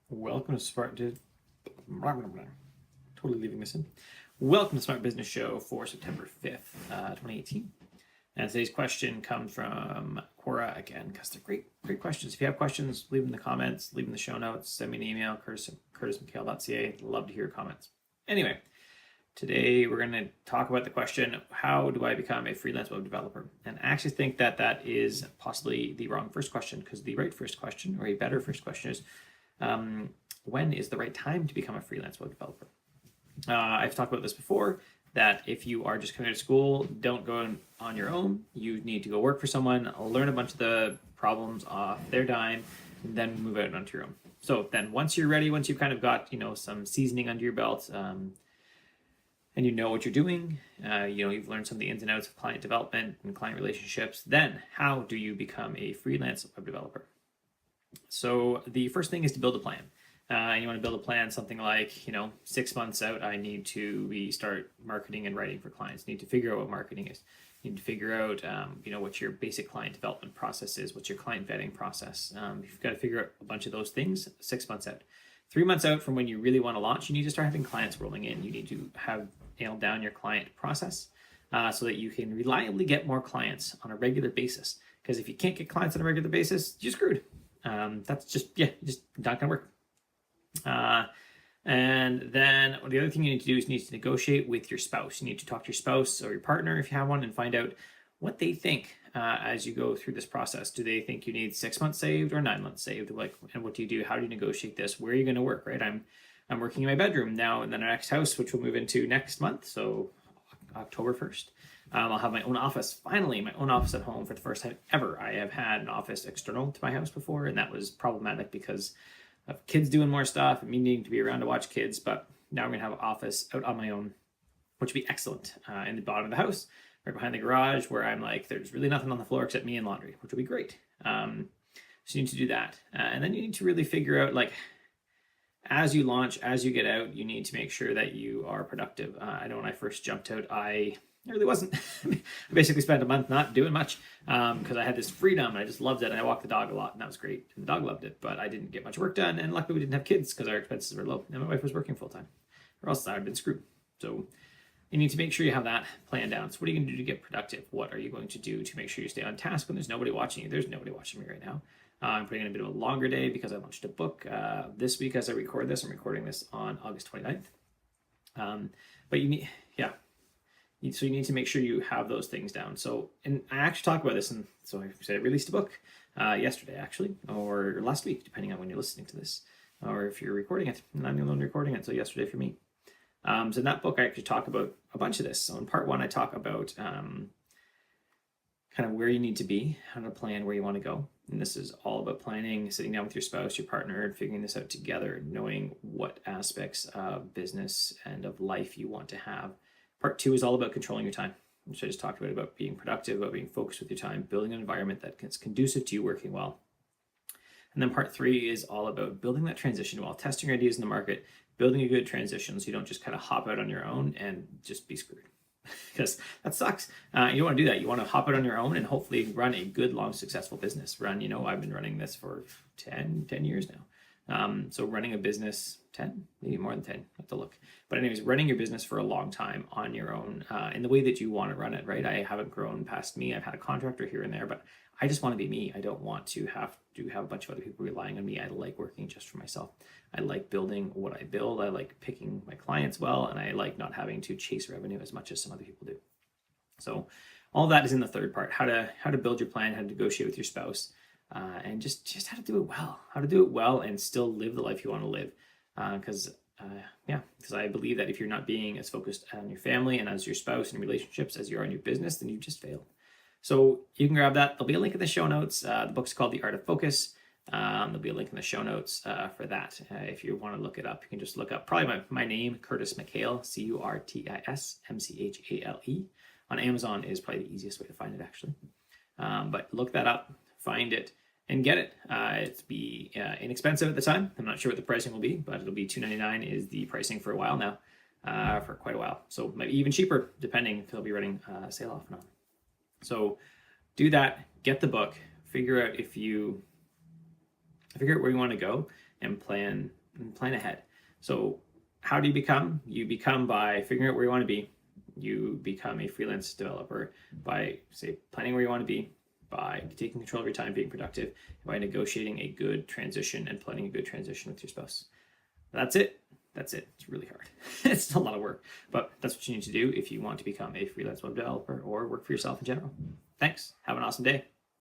Welcome to totally leaving this in. Welcome to Smart Business Show for September 5th, 2018. And today's question comes from Quora again, because they're great questions. If you have questions, leave them in the comments, leave them in the show notes, send me an email, curtismchale.ca. Love to hear your comments. Anyway, today we're going to talk about the question, how do I become a freelance web developer? And I actually think that that is possibly the wrong first question, because the right first question, or a better first question, is when is the right time to become a freelance web developer? I've talked about this before, that if you are just coming out of school, don't go on your own. You need to go work for someone, learn a bunch of the problems off their dime, and then move out onto your own. So then once you're ready, once you've kind of got, some seasoning under your belt, and you know what you're doing, you've learned some of the ins and outs of client development and client relationships, then how do you become a freelance web developer? So the first thing is to build a plan. You want to build a plan, something like, 6 months out, I need to start marketing and writing for clients. Need to figure out what marketing is. Need to figure out, what your basic client development process is. What's your client vetting process? You've got to figure out a bunch of those things 6 months out. 3 months out from when you really want to launch, you need to start having clients rolling in. You need to have nailed down your client process so that you can reliably get more clients on a regular basis. Because if you can't get clients on a regular basis, you're screwed. That's just not gonna work. And then the other thing you need to do is you need to negotiate with your spouse. You need to talk to your spouse or your partner if you have one and find out what they think as you go through this process. Do they think you need 6 months saved or 9 months saved? And what do you do? How do you negotiate this? Where are you going to work? Right? I'm working in my bedroom now, and then our next house, which we'll move into next month, so October 1st. I'll have my own office, finally, my own office at home for the first time ever. I have had an office external to my house before, and that was problematic because of kids doing more stuff and me needing to be around to watch kids. But now I'm going to have an office out on my own, which would be excellent, in the bottom of the house, right behind the garage, where I'm like, there's really nothing on the floor except me and laundry, which would be great. So you need to do that. And then you need to really figure out, as you launch, as you get out, you need to make sure that you are productive. I know when I first jumped out, I really wasn't. I basically spent a month not doing much because I had this freedom and I just loved it. And I walked the dog a lot, and that was great. And the dog loved it, but I didn't get much work done. And luckily we didn't have kids because our expenses were low. And my wife was working full time, or else I'd been screwed. So you need to make sure you have that planned down. So what are you going to do to get productive? What are you going to do to make sure you stay on task when there's nobody watching you? There's nobody watching me right now. I'm putting in a bit of a longer day because I launched a book this week as I record this. I'm recording this on August 29th. But you need, so you need to make sure you have those things down. So, and I actually talk about this, and so I released a book yesterday, actually, or last week, depending on when you're listening to this, or if you're recording it. And I'm the one recording it, so yesterday for me. So in that book, I actually talk about a bunch of this. So in part one, I talk about kind of where you need to be, how to plan where you want to go. And this is all about planning, sitting down with your spouse, your partner, and figuring this out together, knowing what aspects of business and of life you want to have. Part two is all about controlling your time, which I just talked about being productive, about being focused with your time, building an environment that's conducive to you working well. And then part three is all about building that transition while testing your ideas in the market, building a good transition so you don't just kind of hop out on your own and just be screwed. Because that sucks. You don't want to do that. You want to hop out on your own and hopefully run a good, long, successful business. I've been running this for 10 years now. So running a business, 10, maybe more than 10, I have to look. But anyways, running your business for a long time on your own in the way that you want to run it, right? I haven't grown past me. I've had a contractor here and there, but I just want to be me. I don't want to have a bunch of other people relying on me. I like working just for myself. I like building what I build. I like picking my clients well, and I like not having to chase revenue as much as some other people do. So all that is in the third part, how to build your plan, how to negotiate with your spouse, and just how to do it well and still live the life you want to live. Because I believe that if you're not being as focused on your family and as your spouse and relationships as you are on your business, then you just failed. So you can grab that. There'll be a link in the show notes. The book's called The Art of Focus. There'll be a link in the show notes for that. If you want to look it up, you can just look up probably my name, Curtis McHale, CurtisMchale. On Amazon is probably the easiest way to find it, actually. But look that up, find it, and get it. It's be inexpensive at the time. I'm not sure what the pricing will be, but it'll be $2.99 is the pricing for a while now, for quite a while. So maybe even cheaper, depending if they'll be running a sale off or not. So do that, get the book, figure out where you want to go, and plan ahead. So how do you become? You become by figuring out where you want to be. You become a freelance developer by, say, planning where you want to be, by taking control of your time, being productive, by negotiating a good transition and planning a good transition with your spouse. That's it. It's really hard. It's a lot of work, but that's what you need to do if you want to become a freelance web developer or work for yourself in general. Thanks. Have an awesome day.